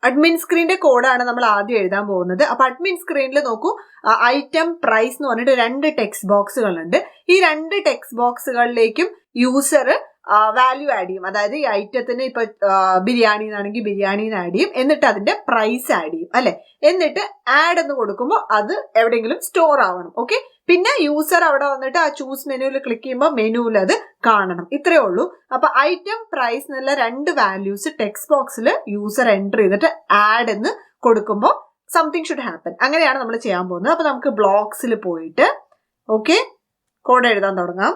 Admin സ്ക്രീനിന്റെ കോഡാണ് നമ്മൾ ആദ്യം എഴുതാൻ പോകുന്നത്. അപ്പൊ അഡ്മിൻ സ്ക്രീനിൽ നോക്കൂ, ഐറ്റം പ്രൈസ് എന്ന് പറഞ്ഞിട്ട് 2 ടെക്സ്റ്റ് ബോക്സുകളുണ്ട്. ഈ 2 ടെക്സ്റ്റ് ബോക്സുകളിലേക്കും യൂസർ വാല്യൂ ആഡ് ചെയ്യും. അതായത് ഈ ഐറ്റത്തിന് ഇപ്പൊ ബിരിയാണി എന്നാണെങ്കിൽ ബിരിയാണി ആഡ് ചെയ്യും, എന്നിട്ട് അതിന്റെ പ്രൈസ് ആഡ് ചെയ്യും അല്ലെ. എന്നിട്ട് ആഡ് എന്ന് കൊടുക്കുമ്പോൾ അത് എവിടെയെങ്കിലും സ്റ്റോർ ആവണം. ഓക്കെ, പിന്നെ യൂസർ അവിടെ വന്നിട്ട് ആ ചൂസ് മെനുവിൽ ക്ലിക്ക് ചെയ്യുമ്പോൾ മെനുവിൽ അത് കാണണം. ഇത്രയേ ഉള്ളൂ. അപ്പൊ ഐറ്റം പ്രൈസ് എന്നുള്ള 2 വാല്യൂസ് ടെക്സ്റ്റ് ബോക്സിൽ യൂസർ എൻ്റർ ചെയ്തിട്ട് ആഡ് എന്ന് കൊടുക്കുമ്പോൾ സംതിങ് ഷുഡ് ഹാപ്പൻ. അങ്ങനെയാണ് നമ്മൾ ചെയ്യാൻ പോകുന്നത്. അപ്പൊ നമുക്ക് ബ്ലോക്സിൽ പോയിട്ട് ഓക്കെ കോഡ് എഴുതാൻ തുടങ്ങാം.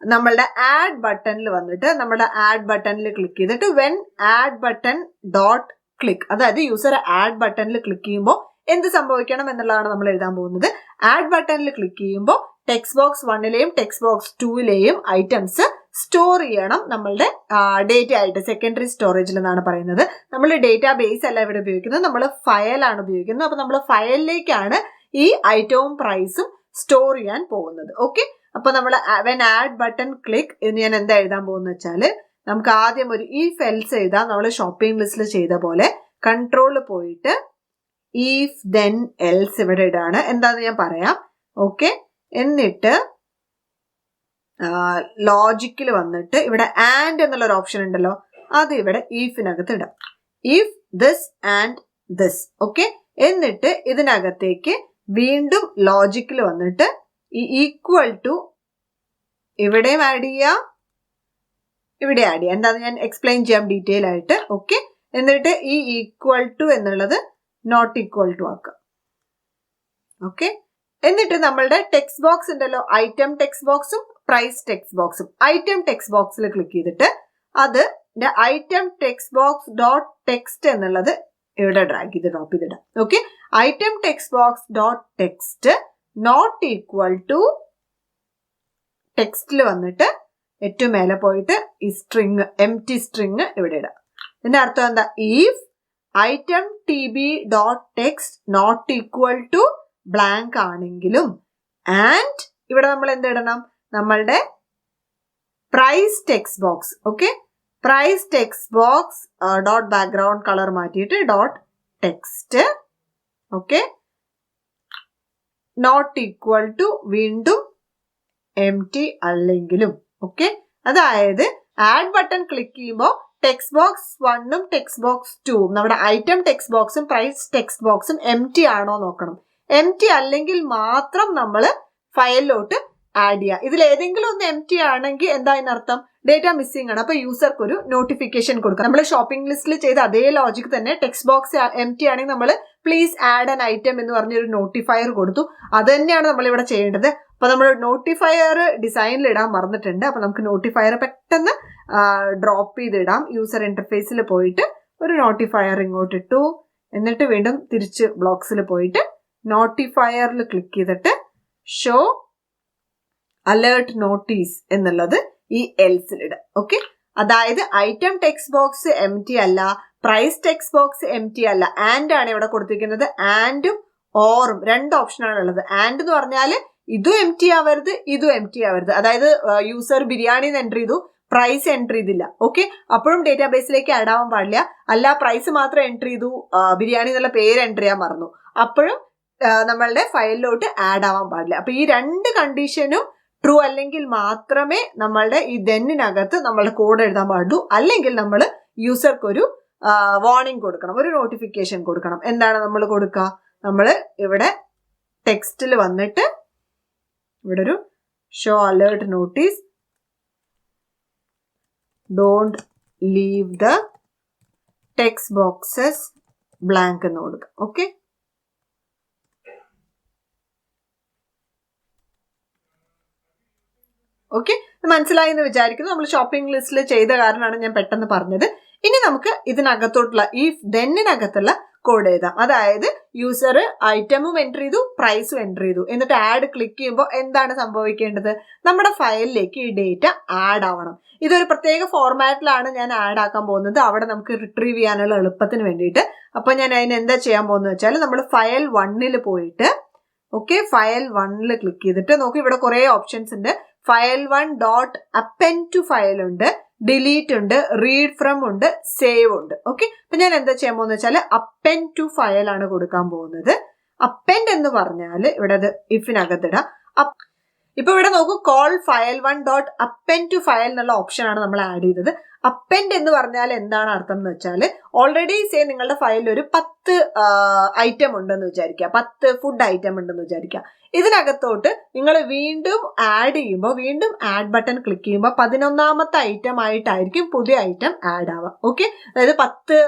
നമ്മളുടെ ആഡ് ബട്ടണിൽ വന്നിട്ട് നമ്മുടെ ആഡ് ബട്ടണിൽ ക്ലിക്ക് ചെയ്തിട്ട് when add button dot click, അതായത് യൂസർ ആഡ് ബട്ടണിൽ ക്ലിക്ക് ചെയ്യുമ്പോൾ എന്ത് സംഭവിക്കണം എന്നുള്ളതാണ് നമ്മൾ എഴുതാൻ പോകുന്നത്. ആഡ് ബട്ടണിൽ ക്ലിക്ക് ചെയ്യുമ്പോൾ ടെക്സ്റ്റ് ബോക്സ് 1ലെയും ടെക്സ്റ്റ് ബോക്സ് 2ലെയും ഐറ്റംസ് സ്റ്റോർ ചെയ്യണം നമ്മളുടെ ഡേറ്റ ആയിട്ട്, സെക്കൻഡറി സ്റ്റോറേജിൽ എന്നാണ് പറയുന്നത്. നമ്മൾ ഡേറ്റാ ബേസ് അല്ല ഇവിടെ ഉപയോഗിക്കുന്നത്, നമ്മൾ ഫയലാണ് ഉപയോഗിക്കുന്നത്. അപ്പൊ നമ്മൾ ഫയലിലേക്കാണ് ഈ ഐറ്റവും പ്രൈസും സ്റ്റോർ ചെയ്യാൻ പോകുന്നത്. ഓക്കെ, അപ്പൊ നമ്മൾ വെൻ ആഡ് ബട്ടൺ ക്ലിക്ക് എന്ന് ഞാൻ എന്താ എഴുതാൻ പോകുന്നത് വെച്ചാല്, നമുക്ക് ആദ്യം ഒരു if else എഴുതാം. നമ്മൾ ഷോപ്പിംഗ് ലിസ്റ്റിൽ ചെയ്ത പോലെ കൺട്രോൾ പോയിട്ട് if then else ഇവിടെ ഇടാണ്. എന്താന്ന് ഞാൻ പറയാം. ഓക്കെ, എന്നിട്ട് ലോജിക്കിൽ വന്നിട്ട് ഇവിടെ ആൻഡ് എന്നുള്ള ഒരു ഓപ്ഷൻ ഉണ്ടല്ലോ, അത് ഇവിടെ ifനകത്ത് ഇടാം. if this and this. Okay, എന്നിട്ട് ഇതിനകത്തേക്ക് വീണ്ടും ലോജിക്കിൽ വന്നിട്ട് ഈ ഈക്വൽ ടു ഇവിടെയും ആഡ് ചെയ്യാം, ഇവിടെ ആഡ് ചെയ്യാം. എന്താന്ന് ഞാൻ എക്സ്പ്ലെയിൻ ചെയ്യാം ഡീറ്റെയിൽ ആയിട്ട്. ഓക്കെ, എന്നിട്ട് ഈ ഈക്വൽ ടു എന്നുള്ളത് നോട്ട് ഈക്വൽ ടു ആക്കാം. ഓക്കെ, എന്നിട്ട് നമ്മളുടെ ടെക്സ്റ്റ് ബോക്സ് ഉണ്ടല്ലോ, ഐറ്റം ടെക്സ്റ്റ് ബോക്സും പ്രൈസ് ടെക്സ്റ്റ് ബോക്സും. ഐറ്റം ടെക്സ്റ്റ് ബോക്സിൽ ക്ലിക്ക് ചെയ്തിട്ട് അത് item text box dot text എന്നുള്ളത് ഇവിടെ ഡ്രാഗ് ചെയ്ത് ഡ്രോപ്പ് ചെയ്തിടാം. Okay, item text box dot text not equal to ടെക്സ്റ്റിൽ വന്നിട്ട് ഏറ്റവും മേലെ പോയിട്ട് ഈ സ്ട്രിങ് എംപ്റ്റി സ്ട്രിങ് ഇവിടെ ഇടാം. ഇതിന്റെ അർത്ഥം എന്താ? if item tb dot text not equal to blank ആണെങ്കിലും ആൻഡ് ഇവിടെ നമ്മൾ എന്തിടണം, നമ്മളുടെ price text box. Okay, price text box dot background colour മാറ്റിയിട്ട് dot text. Okay, not equal to വീണ്ടും എംപ്റ്റി അല്ലെങ്കിലും. ഓക്കെ, അതായത് ആഡ് ബട്ടൺ ക്ലിക്ക് ചെയ്യുമ്പോൾ ടെക്സ്റ്റ് ബോക്സ് 1ഉം ടെക്സ്റ്റ് ബോക്സ് 2ഉം നമ്മുടെ ഐറ്റം ടെക്സ്റ്റ് ബോക്സും പ്രൈസ് ടെക്സ്റ്റ് ബോക്സും എംപ്റ്റി ആണോ നോക്കണം. എംപ്റ്റി അല്ലെങ്കിൽ മാത്രം നമ്മൾ ഫയലിലോട്ട് ആഡ് ചെയ്യുക. ഇതിൽ ഏതെങ്കിലും ഒന്ന് എംപ്റ്റി ആണെങ്കിൽ എന്താ അതിനർത്ഥം? ഡേറ്റ മിസ്സിംഗ് ആണ്. അപ്പൊ യൂസർക്ക് ഒരു നോട്ടിഫിക്കേഷൻ കൊടുക്കാം. നമ്മൾ ഷോപ്പിംഗ് ലിസ്റ്റിൽ ചെയ്ത അതേ ലോജിക് തന്നെ ടെക്സ്റ്റ് ബോക്സ് എംപ്റ്റി ആണെങ്കിൽ നമ്മൾ പ്ലീസ് ആഡ് ആൻ ഐറ്റം എന്ന് പറഞ്ഞൊരു നോട്ടിഫയർ കൊടുത്തു. അത് തന്നെയാണ് നമ്മൾ ഇവിടെ ചെയ്യേണ്ടത്. അപ്പൊ നമ്മൾ നോട്ടിഫയർ ഡിസൈനിൽ ഇടാൻ മറന്നിട്ടുണ്ട്. അപ്പൊ നമുക്ക് നോട്ടിഫയർ പെട്ടെന്ന് ഡ്രോപ്പ് ചെയ്തിടാം. യൂസർ ഇന്റർഫേസിൽ പോയിട്ട് ഒരു നോട്ടിഫയർ ഇങ്ങോട്ട് ഇട്ടു. എന്നിട്ട് വീണ്ടും തിരിച്ച് ബ്ലോക്സിൽ പോയിട്ട് നോട്ടിഫയറിൽ ക്ലിക്ക് ചെയ്തിട്ട് ഷോ അലേർട്ട് നോട്ടീസ് എന്നുള്ളത് ഈ എൽസിൽ ഇടാം. ഓക്കെ, അതായത് ഐറ്റം ടെക്സ്റ്റ് ബോക്സ് എംപ്റ്റി അല്ല, പ്രൈസ് ടെക്സ്റ്റ് ബോക്സ് എംപ്റ്റി അല്ല, ആൻഡ് ആണ് ഇവിടെ കൊടുത്തിരിക്കുന്നത്. ആൻഡും ഓറും 2 ഓപ്ഷനാണ് ഉള്ളത്. ആൻഡ് എന്ന് പറഞ്ഞാൽ ഇതും എംപ്റ്റി ആവരുത്, ഇതും എംപ്റ്റി ആവരുത്. അതായത് യൂസർ ബിരിയാണി എൻ്റർ ചെയ്തു, പ്രൈസ് എൻ്റർ ചെയ്തില്ല. ഓക്കെ, അപ്പോഴും ഡേറ്റാബേസിലേക്ക് ആഡ് ആവാൻ പാടില്ല. അല്ല, പ്രൈസ് മാത്രം എൻ്റർ ചെയ്തു, ബിരിയാണി എന്നുള്ള പേര് എൻ്റർ ചെയ്യാൻ മറന്നു, അപ്പോഴും നമ്മളുടെ ഫയലിലോട്ട് ആഡ് ആവാൻ പാടില്ല. അപ്പൊ ഈ 2 കണ്ടീഷനും ട്രൂ അല്ലെങ്കിൽ മാത്രമേ നമ്മളുടെ ഈ ദെന്നിനകത്ത് നമ്മളുടെ കോഡ് എഴുതാൻ പാടുള്ളൂ. അല്ലെങ്കിൽ നമ്മൾ യൂസർക്ക് ഒരു വാർണിംഗ് കൊടുക്കണം, ഒരു നോട്ടിഫിക്കേഷൻ കൊടുക്കണം. എന്താണ് നമ്മൾ കൊടുക്കുക? നമ്മൾ ഇവിടെ ടെക്സ്റ്റിൽ വന്നിട്ട് ഇവിടെ ഒരു show alert notice don't leave the text boxes blank എന്ന് കൊടുക്കുക. ഓക്കെ, ഓക്കെ, മനസ്സിലായി എന്ന് വിചാരിക്കുന്നു. നമ്മൾ ഷോപ്പിംഗ് ലിസ്റ്റിൽ ചെയ്ത കാരണമാണ് ഞാൻ പെട്ടെന്ന് പറഞ്ഞത്. ഇനി നമുക്ക് ഇതിനകത്തോട്ടുള്ള ഈ ദെന്നിനകത്തുള്ള കോഡ് എഴുതാം. അതായത് യൂസർ ഐറ്റമും എൻ്റർ ചെയ്തു, പ്രൈസും എൻ്റർ ചെയ്തു, എന്നിട്ട് ആഡ് ക്ലിക്ക് ചെയ്യുമ്പോൾ എന്താണ് സംഭവിക്കേണ്ടത്? നമ്മുടെ ഫയലിലേക്ക് ഈ ഡേറ്റ ആഡ് ആവണം. ഇതൊരു പ്രത്യേക ഫോർമാറ്റിലാണ് ഞാൻ ആഡ് ആക്കാൻ പോകുന്നത്, അവിടെ നമുക്ക് റിട്രീവ് ചെയ്യാനുള്ള എളുപ്പത്തിന് വേണ്ടിയിട്ട്. അപ്പൊ ഞാൻ അതിന് എന്താ ചെയ്യാൻ പോകുന്നത് വെച്ചാൽ, നമ്മൾ ഫയൽ 1ൽ പോയിട്ട് ഓക്കെ, ഫയൽ 1ൽ ക്ലിക്ക് ചെയ്തിട്ട് നോക്കി, ഇവിടെ കുറെ ഓപ്ഷൻസ് ഉണ്ട്. File 1 dot append to file ഉണ്ട്, ഡിലീറ്റ് ഉണ്ട്, റീഡ് ഫ്രം ഉണ്ട്, സേവ് ഉണ്ട്. ഓക്കെ, അപ്പൊ ഞാൻ എന്താ ചെയ്യാൻ പോകുന്നത് വെച്ചാൽ അപ്പെൻഡ് ടു ഫയൽ ആണ് കൊടുക്കാൻ പോകുന്നത്. അപ്പെൻഡ് എന്ന് പറഞ്ഞാൽ ഇവിടെ അത് ഇഫിനകത്തിടാം. ഇപ്പൊ ഇവിടെ നോക്കൂ, call file 1 dot append to file എന്നുള്ള ഓപ്ഷൻ ആണ് നമ്മൾ ആഡ് ചെയ്തത്. അപ്പെൻഡ് എന്ന് പറഞ്ഞാൽ എന്താണ് അർത്ഥം എന്ന് വെച്ചാൽ, ഓൾറെഡി നിങ്ങളുടെ ഫയലിൽ ഒരു 10 ഐറ്റം ഉണ്ടെന്ന് വിചാരിക്കുക, 10 ഫുഡ് ഐറ്റം ഉണ്ടെന്ന് വിചാരിക്കുക. ഇതിനകത്തോട്ട് നിങ്ങൾ വീണ്ടും ആഡ് ചെയ്യുമ്പോൾ, വീണ്ടും ആഡ് ബട്ടൺ ക്ലിക്ക് ചെയ്യുമ്പോൾ 11ാമത്തെ ഐറ്റം ആയിട്ടായിരിക്കും പുതിയ ഐറ്റം ആഡ് ആവുക. ഓക്കെ, അതായത് 10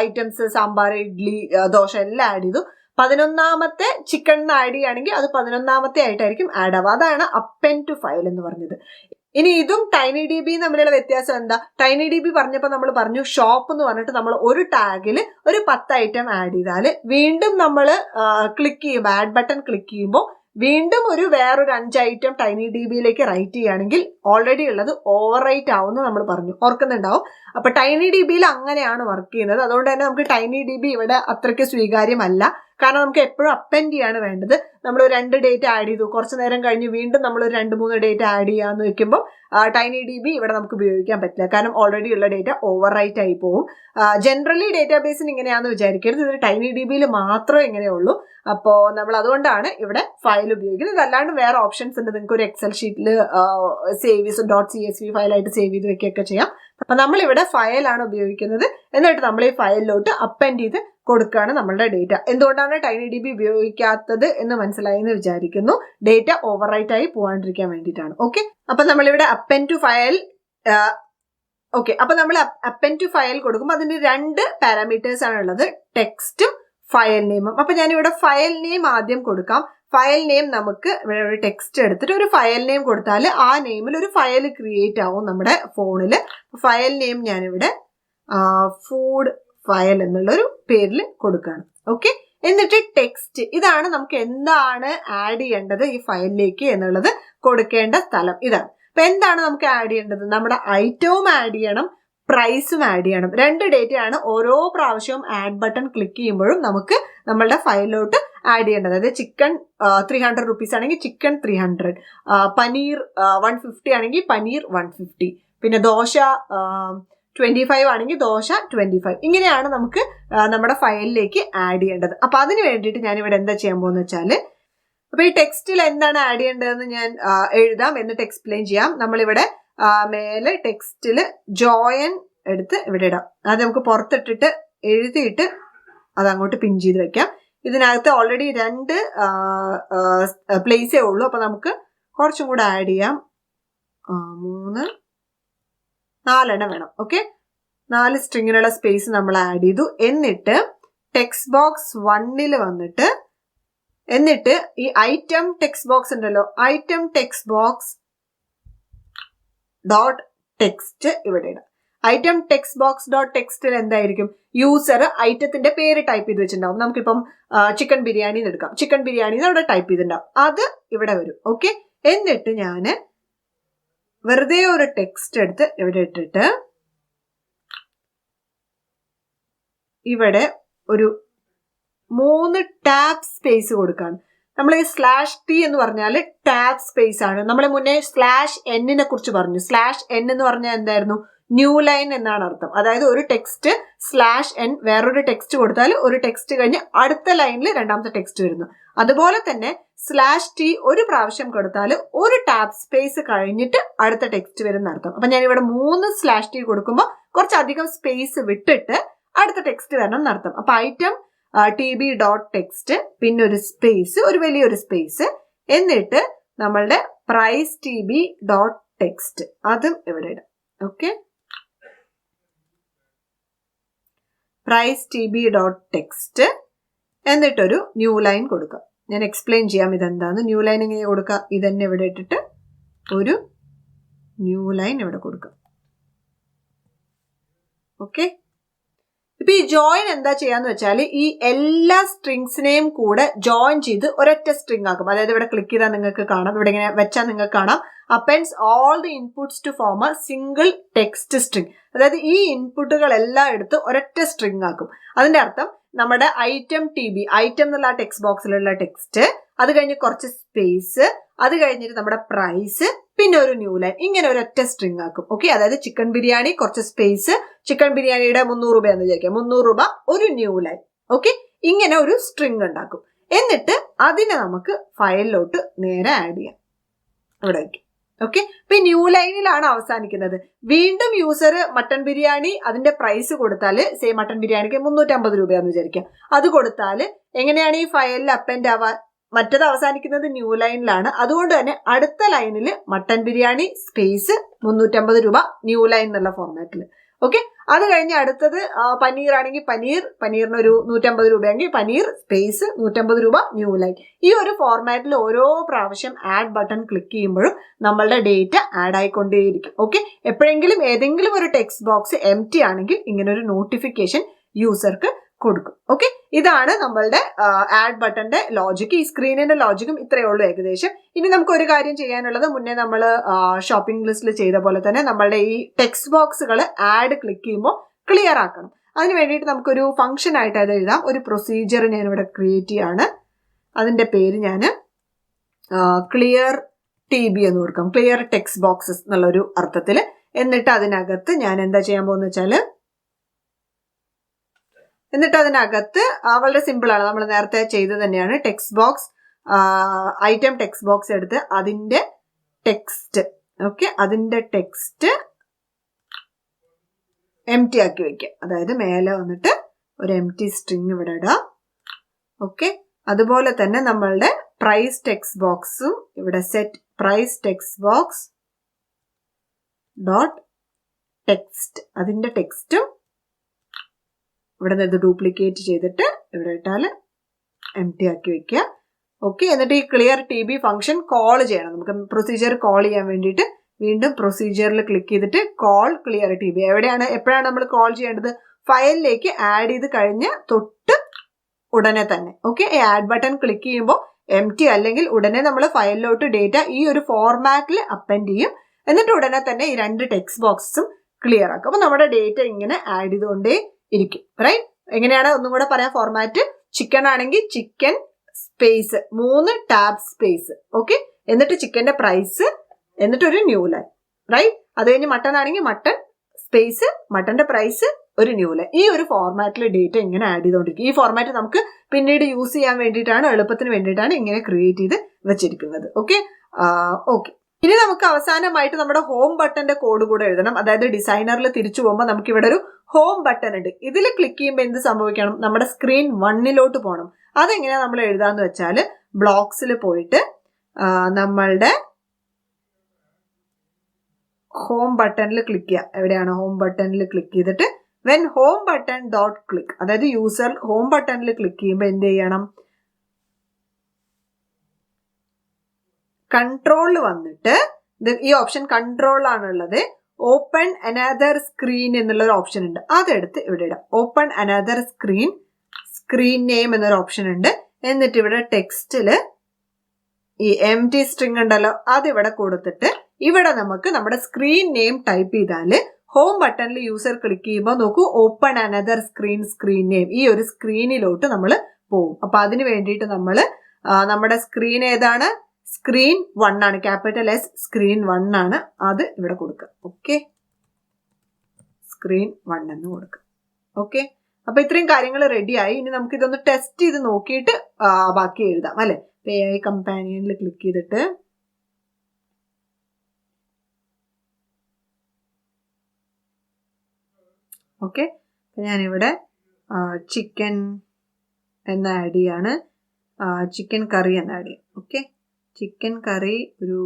ഐറ്റംസ് സാമ്പാർ, ഇഡ്ഡലി, ദോശ എല്ലാം ആഡ് ചെയ്തു. 11ാമത്തെ ചിക്കൻ ആഡ് ചെയ്യുകയാണെങ്കിൽ അത് 11ാമത്തെ ആയിട്ടായിരിക്കും ആഡ് ആവുക. അതാണ് അപ്പെൻഡ് ടു ഫയൽ എന്ന് പറഞ്ഞത്. ഇനി ഇതും ടൈനി ഡി ബി തമ്മിലുള്ള വ്യത്യാസം എന്താ? ടൈനി ഡി ബി പറഞ്ഞപ്പോൾ നമ്മൾ പറഞ്ഞു ഷോപ്പ് എന്ന് പറഞ്ഞിട്ട് നമ്മൾ ഒരു ടാഗിൽ ഒരു 10 ഐറ്റം ആഡ് ചെയ്താൽ വീണ്ടും നമ്മൾ ക്ലിക്ക് ചെയ്യുമ്പോൾ, ആഡ് ബട്ടൺ ക്ലിക്ക് ചെയ്യുമ്പോൾ വീണ്ടും വേറൊരു 5 ഐറ്റം ടൈനി ഡി ബിയിലേക്ക് റൈറ്റ് ചെയ്യുകയാണെങ്കിൽ ഓൾറെഡി ഉള്ളത് ഓവർ റൈറ്റ് ആവുമെന്ന് നമ്മൾ പറഞ്ഞു, ഓർക്കുന്നുണ്ടാവും. അപ്പൊ ടൈനി ഡി ബിയിൽ അങ്ങനെയാണ് വർക്ക് ചെയ്യുന്നത്. അതുകൊണ്ട് തന്നെ നമുക്ക് ടൈനി ഡി ബി ഇവിടെ അത്രയ്ക്ക് സ്വീകാര്യമല്ല. കാരണം നമുക്ക് എപ്പോഴും അപ്പെൻഡ് ചെയ്യാണ് വേണ്ടത്. നമ്മൾ 2 ഡേറ്റ് ആഡ് ചെയ്തു, കുറച്ച് നേരം കഴിഞ്ഞ് വീണ്ടും നമ്മൾ 2-3 ഡേറ്റ് ആഡ് ചെയ്യാന്ന് വെക്കുമ്പോൾ ടൈനി ഡി ബി ഇവിടെ നമുക്ക് ഉപയോഗിക്കാൻ പറ്റില്ല. കാരണം ഓൾറെഡി ഉള്ള ഡേറ്റ ഓവർ റൈറ്റ് ആയി പോകും. ജനറലി ഡേറ്റാബേസിന് ഇങ്ങനെയാണെന്ന് വിചാരിക്കരുത്, ഇത് ടൈനി ഡി ബിയിൽ മാത്രമേ ഇങ്ങനെയുള്ളൂ. അപ്പോൾ നമ്മൾ അതുകൊണ്ടാണ് ഇവിടെ ഫയൽ ഉപയോഗിക്കുന്നത്. അതല്ലാണ്ട് വേറെ ഓപ്ഷൻസ് ഉണ്ട്. നിങ്ങൾക്ക് ഒരു എക്സൽ ഷീറ്റിൽ .csv ഫയലായിട്ട് സേവ് ചെയ്ത് വെക്കുകയൊക്കെ ചെയ്യാം. അപ്പൊ നമ്മളിവിടെ ഫയലാണ് ഉപയോഗിക്കുന്നത്. എന്നിട്ട് നമ്മൾ ഈ ഫയലിലോട്ട് അപ്പെൻഡ് ചെയ്ത് കൊടുക്കുകയാണ് നമ്മളുടെ ഡേറ്റ. എന്തുകൊണ്ടാണ് ടൈനി ഡി ബി ഉപയോഗിക്കാത്തത് എന്ന് മനസ്സിലായി എന്ന് വിചാരിക്കുന്നു. ഡേറ്റ ഓവർ റൈറ്റ് ആയി പോകാണ്ടിരിക്കാൻ വേണ്ടിയിട്ടാണ്. ഓക്കെ, അപ്പൊ നമ്മളിവിടെ അപ്പെൻഡ് ടു ഫയൽ അപ്പൊ നമ്മൾ അപ്പെൻഡ് ടു ഫയൽ കൊടുക്കുമ്പോൾ അതിന് 2 പാരാമീറ്റേഴ്സ് ആണ് ഉള്ളത്, ടെക്സ്റ്റും ഫയൽ നെയിമും. അപ്പൊ ഞാനിവിടെ ഫയൽ നെയിം ആദ്യം കൊടുക്കാം. ഫയൽ നെയിം നമുക്ക് ഒരു ടെക്സ്റ്റ് എടുത്തിട്ട് ഒരു ഫയൽ നെയിം കൊടുത്താൽ ആ നെയിമിൽ ഒരു ഫയൽ ക്രിയേറ്റ് ആവും നമ്മുടെ ഫോണിൽ. ഫയൽ നെയിം ഞാനിവിടെ ഫുഡ് ഫയൽ എന്നുള്ളൊരു പേരിൽ കൊടുക്കുകയാണ്. ഓക്കെ, എന്നിട്ട് ടെക്സ്റ്റ്, ഇതാണ് നമുക്ക് എന്താണ് ആഡ് ചെയ്യേണ്ടത് ഈ ഫയലിലേക്ക് എന്നുള്ളത് കൊടുക്കേണ്ട സ്ഥലം ഇതാണ്. അപ്പൊ എന്താണ് നമുക്ക് ആഡ് ചെയ്യേണ്ടത്? നമ്മുടെ ഐറ്റവും ആഡ് ചെയ്യണം, പ്രൈസും ആഡ് ചെയ്യണം. 2 ഡേറ്റയാണ് ഓരോ പ്രാവശ്യവും ആഡ് ബട്ടൺ ക്ലിക്ക് ചെയ്യുമ്പോഴും നമുക്ക് നമ്മളുടെ ഫയലിലോട്ട് ആഡ് ചെയ്യേണ്ടത്. അതായത് ചിക്കൻ 300 റുപ്പീസ് ആണെങ്കിൽ ചിക്കൻ 300, പനീർ 150 ആണെങ്കിൽ പനീർ 150, പിന്നെ ദോശ 25 ആണെങ്കിൽ ദോശ 25. ഇങ്ങനെയാണ് നമുക്ക് നമ്മുടെ ഫയലിലേക്ക് ആഡ് ചെയ്യേണ്ടത്. അപ്പൊ അതിന് വേണ്ടിയിട്ട് ഞാനിവിടെ എന്താ ചെയ്യാൻ പോകുന്നത് വെച്ചാൽ, അപ്പൊ ഈ ടെക്സ്റ്റിൽ എന്താണ് ആഡ് ചെയ്യേണ്ടതെന്ന് ഞാൻ എഴുതാം, എന്നിട്ട് എക്സ്പ്ലെയിൻ ചെയ്യാം. നമ്മളിവിടെ മേലെ ടെക്സ്റ്റിൽ ജോയിൻ എടുത്ത് ഇവിടെ ഇടാം. അത് നമുക്ക് പുറത്തിട്ടിട്ട് എഴുതിയിട്ട് അത് അങ്ങോട്ട് പിൻ ചെയ്ത് വെക്കാം. ഇതിനകത്ത് ഓൾറെഡി 2 പ്ലേസേ ഉള്ളൂ. അപ്പൊ നമുക്ക് കുറച്ചും കൂടെ ആഡ് ചെയ്യാം. 4 വേണം. ഓക്കെ, 4 സ്ട്രിങ്ങിനുള്ള സ്പേസ് നമ്മൾ ആഡ് ചെയ്തു. എന്നിട്ട് ടെക്സ്റ്റ് ബോക്സ് 1ൽ വന്നിട്ട്, എന്നിട്ട് ഈ ഐറ്റം ടെക്സ്റ്റ് ബോക്സ് ഉണ്ടല്ലോ, item text box dot text ഇവിടെ ഇടാം. ഐറ്റം ടെക്സ്റ്റ് ബോക്സ് ഡോട്ട് ടെക്സ്റ്റിൽ എന്തായിരിക്കും? യൂസർ ഐറ്റത്തിന്റെ പേര് ടൈപ്പ് ചെയ്ത് വെച്ചിട്ടുണ്ടാവും. നമുക്കിപ്പം ചിക്കൻ ബിരിയാണി എടുക്കാം, ചിക്കൻ ബിരിയാണി അവിടെ ടൈപ്പ് ചെയ്തിട്ടുണ്ടാവും, അത് ഇവിടെ വരും. ഓക്കെ, എന്നിട്ട് ഞാൻ വെറുതെ ഒരു ടെക്സ്റ്റ് എടുത്ത് ഇവിടെ ഇട്ടിട്ട് ഇവിടെ ഒരു 3 ടാബ് സ്പേസ് കൊടുക്കാണ്. നമ്മൾ ഈ /t എന്ന് പറഞ്ഞാൽ ടാബ് സ്പേസ് ആണ്. നമ്മൾ മുന്നേ /n കുറിച്ച് പറഞ്ഞു. /n എന്ന് പറഞ്ഞാൽ എന്തായിരുന്നു? ന്യൂ ലൈൻ എന്നാണ് അർത്ഥം. അതായത് ഒരു ടെക്സ്റ്റ് /n വേറൊരു ടെക്സ്റ്റ് കൊടുത്താൽ ഒരു ടെക്സ്റ്റ് കഴിഞ്ഞ് അടുത്ത ലൈനിൽ 2ാമത്തെ ടെക്സ്റ്റ് വരുന്നു. അതുപോലെ തന്നെ /t ഒരു പ്രാവശ്യം കൊടുത്താൽ ഒരു ടാബ് സ്പേസ് കഴിഞ്ഞിട്ട് അടുത്ത ടെക്സ്റ്റ് വരുന്ന അർത്ഥം. അപ്പൊ ഞാൻ ഇവിടെ 3 /t കൊടുക്കുമ്പോൾ കുറച്ചധികം സ്പേസ് വിട്ടിട്ട് അടുത്ത ടെക്സ്റ്റ് വരണം എന്നർത്ഥം. അപ്പൊ ഐറ്റം tb ഡോട്ട് ടെക്സ്റ്റ്, പിന്നെ ഒരു സ്പേസ്, ഒരു വലിയൊരു സ്പേസ്, എന്നിട്ട് നമ്മളുടെ പ്രൈസ് tb ഡോട്ട് ടെക്സ്റ്റ് അതും ഇവിടെ ഇടാം. Okay, price tb dot text, എന്നിട്ടൊരു ന്യൂ ലൈൻ കൊടുക്കാം. ഞാൻ എക്സ്പ്ലെയിൻ ചെയ്യാം ഇതെന്താന്ന്. ന്യൂ ലൈൻ എങ്ങനെ കൊടുക്കുക? ഇതന്നെ ഇവിടെ ഇട്ടിട്ട് ഒരു ന്യൂ ലൈൻ ഇവിടെ കൊടുക്കാം. ഓക്കെ, ഇപ്പൊ ഈ ജോയിൻ എന്താ ചെയ്യാന്ന് വെച്ചാൽ ഈ എല്ലാ സ്ട്രിങ്സിനെയും കൂടെ ജോയിൻ ചെയ്ത് ഒരൊറ്റ സ്ട്രിങ് ആക്കും. അതായത് ഇവിടെ ക്ലിക്ക് ചെയ്താൽ നിങ്ങൾക്ക് കാണാം, ഇവിടെ ഇങ്ങനെ വെച്ചാൽ നിങ്ങൾക്ക് കാണാം, appends all the inputs to form a single text string. അതായത് ഈ ഇൻപുട്ടുകൾ എല്ലാം എടുത്ത് ഒരൊറ്റ സ്ട്രിങ് ആക്കും. അതിന്റെ അർത്ഥം നമ്മുടെ ഐറ്റം tb, ഐറ്റം എന്നുള്ള ടെക്സ്റ്റ് ബോക്സിലുള്ള ടെക്സ്റ്റ്, അത് കഴിഞ്ഞ് കുറച്ച് സ്പേസ്, അത് കഴിഞ്ഞിട്ട് നമ്മുടെ പ്രൈസ്, പിന്നെ ഒരു ന്യൂ ലൈൻ, ഇങ്ങനെ ഒരൊറ്റ സ്ട്രിങ് ആക്കും. ഓക്കെ, അതായത് ചിക്കൻ ബിരിയാണി കുറച്ച് സ്പേസ്, ചിക്കൻ ബിരിയാണിയുടെ 300 രൂപയെന്ന് വിചാരിക്കാം, 300 രൂപ ഒരു ന്യൂ ലൈൻ. ഓക്കെ, ഇങ്ങനെ ഒരു സ്ട്രിങ് ഉണ്ടാക്കും. എന്നിട്ട് അതിനെ നമുക്ക് ഫയലിലോട്ട് നേരെ ആഡ് ചെയ്യാം, ഇവിടെ വയ്ക്കും. ഓക്കെ, ഇപ്പൊ ന്യൂ ലൈനിലാണ് അവസാനിക്കുന്നത്. വീണ്ടും യൂസർ മട്ടൺ ബിരിയാണി അതിന്റെ പ്രൈസ് കൊടുത്താൽ, സെയിം മട്ടൺ ബിരിയാണിക്ക് 350 രൂപയാന്ന് വിചാരിക്കാം, അത് കൊടുത്താൽ എങ്ങനെയാണ് ഈ ഫയലിൽ അപ്പൻഡ് ആവാൻ? മറ്റത് അവസാനിക്കുന്നത് ന്യൂ ലൈനിലാണ്. അതുകൊണ്ട് തന്നെ അടുത്ത ലൈനിൽ മട്ടൺ ബിരിയാണി സ്പേസ് 350 രൂപ ന്യൂ ലൈൻ എന്നുള്ള ഫോർമാറ്റിൽ. ഓക്കെ, അത് കഴിഞ്ഞ് അടുത്തത് പനീർ ആണെങ്കിൽ പനീറിന് ഒരു 150 രൂപയെങ്കിൽ പനീർ സ്പേസ് 150 രൂപ ന്യൂ ലൈൻ. ഈ ഒരു ഫോർമാറ്റിൽ ഓരോ പ്രാവശ്യം ആഡ് ബട്ടൺ ക്ലിക്ക് ചെയ്യുമ്പോഴും നമ്മളുടെ ഡേറ്റ ആഡ് ആയിക്കൊണ്ടേയിരിക്കും. ഓക്കെ, എപ്പോഴെങ്കിലും ഏതെങ്കിലും ഒരു ടെക്സ്റ്റ് ബോക്സ് എംപ്റ്റി ആണെങ്കിൽ ഇങ്ങനെ ഒരു നോട്ടിഫിക്കേഷൻ യൂസർക്ക് കൊടുക്കും. ഓക്കെ, ഇതാണ് നമ്മളുടെ ആഡ് ബട്ടന്റെ ലോജിക്. ഈ സ്ക്രീനിന്റെ ലോജിക്കും ഇത്രയേ ഉള്ളൂ ഏകദേശം. ഇനി നമുക്ക് ഒരു കാര്യം ചെയ്യാനുള്ളത്, മുന്നേ നമ്മൾ ഷോപ്പിംഗ് ലിസ്റ്റിൽ ചെയ്ത പോലെ തന്നെ നമ്മളുടെ ഈ ടെക്സ്റ്റ് ബോക്സുകൾ ആഡ് ക്ലിക്ക് ചെയ്യുമ്പോൾ ക്ലിയർ ആക്കണം. അതിന് വേണ്ടിയിട്ട് നമുക്കൊരു ഫംഗ്ഷൻ ആയിട്ട് അത് എഴുതാം. ഒരു പ്രൊസീജിയർ ഞാനിവിടെ ക്രിയേറ്റ് ചെയ്യാണ്. അതിന്റെ പേര് ഞാൻ ക്ലിയർ TB എന്ന് കൊടുക്കാം, ക്ലിയർ ടെക്സ്റ്റ് ബോക്സസ് എന്നുള്ളൊരു അർത്ഥത്തിൽ. എന്നിട്ട് അതിനകത്ത് ഞാൻ എന്താ ചെയ്യാൻ പോകുന്ന വെച്ചാൽ, വളരെ സിമ്പിൾ ആണ്, നമ്മൾ നേരത്തെ ചെയ്തത് തന്നെയാണ്. Text box item text box എടുത്ത് അതിന്റെ ടെക്സ്റ്റ്, ഓക്കെ, അതിന്റെ ടെക്സ്റ്റ് എംപ്റ്റി ആക്കി വെക്കുക. അതായത് മേലെ വന്നിട്ട് ഒരു എംപ്റ്റി സ്ട്രിങ് ഇവിടെ ഇടാം. ഓക്കെ, അതുപോലെ തന്നെ നമ്മളുടെ പ്രൈസ് ടെക്സ്റ്റ് ബോക്സും ഇവിടെ set price text box dot text, അതിന്റെ ടെക്സ്റ്റും ഇവിടെ നിന്ന് ഡ്യൂപ്ലിക്കേറ്റ് ചെയ്തിട്ട് ഇവിടെ ഇട്ടാൽ എംപ്റ്റി ആക്കി വെക്കുക. ഓക്കെ, എന്നിട്ട് ഈ ക്ലിയർ TB ഫംഗ്ഷൻ കോൾ ചെയ്യണം. നമുക്ക് പ്രൊസീജിയർ കോൾ ചെയ്യാൻ വേണ്ടിയിട്ട് വീണ്ടും പ്രൊസീജിയറിൽ ക്ലിക്ക് ചെയ്തിട്ട് കോൾ ക്ലിയർ TB. എപ്പോഴാണ് നമ്മൾ കോൾ ചെയ്യേണ്ടത്? ഫയലിലേക്ക് ആഡ് ചെയ്ത് കഴിഞ്ഞ് തൊട്ട് ഉടനെ തന്നെ. ഓക്കെ, ഈ ആഡ് ബട്ടൺ ക്ലിക്ക് ചെയ്യുമ്പോൾ എംപ്റ്റി അല്ലെങ്കിൽ ഉടനെ നമ്മൾ ഫയലിലോട്ട് ഡേറ്റ ഈ ഒരു ഫോർമാറ്റിൽ അപ്പൻഡ് ചെയ്യും. എന്നിട്ട് ഉടനെ തന്നെ ഈ 2 ടെക്സ്റ്റ് ബോക്സും ക്ലിയർ ആക്കും. അപ്പൊ നമ്മുടെ ഡേറ്റ ഇങ്ങനെ ആഡ് ചെയ്തുകൊണ്ടേ ഇരിക്കും. റൈറ്റ്, എങ്ങനെയാണ് ഒന്നും കൂടെ പറയാം ഫോർമാറ്റ്. ചിക്കൻ ആണെങ്കിൽ chicken space 3 tab space. Okay, എന്നിട്ട് ചിക്കന്റെ പ്രൈസ്, എന്നിട്ട് ഒരു ന്യൂ ലൈൻ. റൈറ്റ്, അത് കഴിഞ്ഞ് മട്ടൺ ആണെങ്കിൽ മട്ടൺ സ്പേസ് മട്ടന്റെ പ്രൈസ് ഒരു ന്യൂ ലൈൻ. ഈ ഒരു ഫോർമാറ്റിൽ ഡേറ്റ ഇങ്ങനെ ആഡ് ചെയ്തുകൊണ്ടിരിക്കും. ഈ ഫോർമാറ്റ് നമുക്ക് പിന്നീട് യൂസ് ചെയ്യാൻ വേണ്ടിയിട്ടാണ്, എളുപ്പത്തിന് വേണ്ടിയിട്ടാണ് ഇങ്ങനെ ക്രിയേറ്റ് ചെയ്ത് വെച്ചിരിക്കുന്നത്. ഓക്കെ, ഇനി നമുക്ക് അവസാനമായിട്ട് നമ്മുടെ ഹോം ബട്ടന്റെ കോഡ് കൂടെ എഴുതണം. അതായത് ഡിസൈനറിൽ തിരിച്ചു പോകുമ്പോൾ നമുക്ക് ഇവിടെ ഒരു ഹോം ബട്ടൺ ഉണ്ട്. ഇതിൽ ക്ലിക്ക് ചെയ്യുമ്പോൾ എന്ത് സംഭവിക്കണം? നമ്മുടെ സ്ക്രീൻ 1 പോകണം. അതെങ്ങനെയാ നമ്മൾ എഴുതാന്ന് വെച്ചാൽ, ബ്ലോക്സിൽ പോയിട്ട് നമ്മളുടെ ഹോം ബട്ടണിൽ ക്ലിക്ക് ചെയ്യുക. എവിടെയാണ് ഹോം ബട്ടണിൽ ക്ലിക്ക് ചെയ്തിട്ട് when home button dot click, അതായത് യൂസർ ഹോം ബട്ടണിൽ ക്ലിക്ക് ചെയ്യുമ്പോൾ എന്ത് ചെയ്യണം? കൺട്രോളിൽ വന്നിട്ട് ഈ ഓപ്ഷൻ കൺട്രോളാണുള്ളത്. ഓപ്പൺ അനദർ സ്ക്രീൻ എന്നുള്ള ഒരു ഓപ്ഷൻ ഉണ്ട്, അതെടുത്ത് ഇവിടെ ഇടാം. Open another screen, screen name എന്നൊരു ഓപ്ഷൻ ഉണ്ട്. എന്നിട്ട് ഇവിടെ ടെക്സ്റ്റില് ഈ എംപ്റ്റി സ്ട്രിങ് ഉണ്ടല്ലോ, അതിവിടെ കൊടുത്തിട്ട് ഇവിടെ നമുക്ക് നമ്മുടെ സ്ക്രീൻ നെയിം ടൈപ്പ് ചെയ്താല് ഹോം ബട്ടണിൽ യൂസർ ക്ലിക്ക് ചെയ്യുമ്പോൾ നോക്കൂ, open another screen, screen name, ഈ ഒരു സ്ക്രീനിലോട്ട് നമ്മൾ പോകും. അപ്പൊ അതിന് വേണ്ടിയിട്ട് നമ്മൾ നമ്മുടെ സ്ക്രീൻ ഏതാണ്? സ്ക്രീൻ 1 ആണ്, ക്യാപിറ്റൽ S സ്ക്രീൻ 1 ആണ്, അത് ഇവിടെ കൊടുക്കുക. ഓക്കെ, സ്ക്രീൻ 1 എന്ന് കൊടുക്കുക. ഓക്കെ, അപ്പൊ ഇത്രയും കാര്യങ്ങൾ റെഡിയായി. ഇനി നമുക്ക് ഇതൊന്ന് ടെസ്റ്റ് ചെയ്ത് നോക്കിയിട്ട് ബാക്കി എഴുതാം അല്ലെ. AI കമ്പാനിയനിൽ ക്ലിക്ക് ചെയ്തിട്ട് ഓക്കെ, ഞാനിവിടെ ചിക്കൻ എന്ന് ആഡ് ചെയ്യാണ്, ചിക്കൻ കറി എന്ന് ആഡ് ചെയ്യാം. ഓക്കെ, ചിക്കൻ കറി ഒരു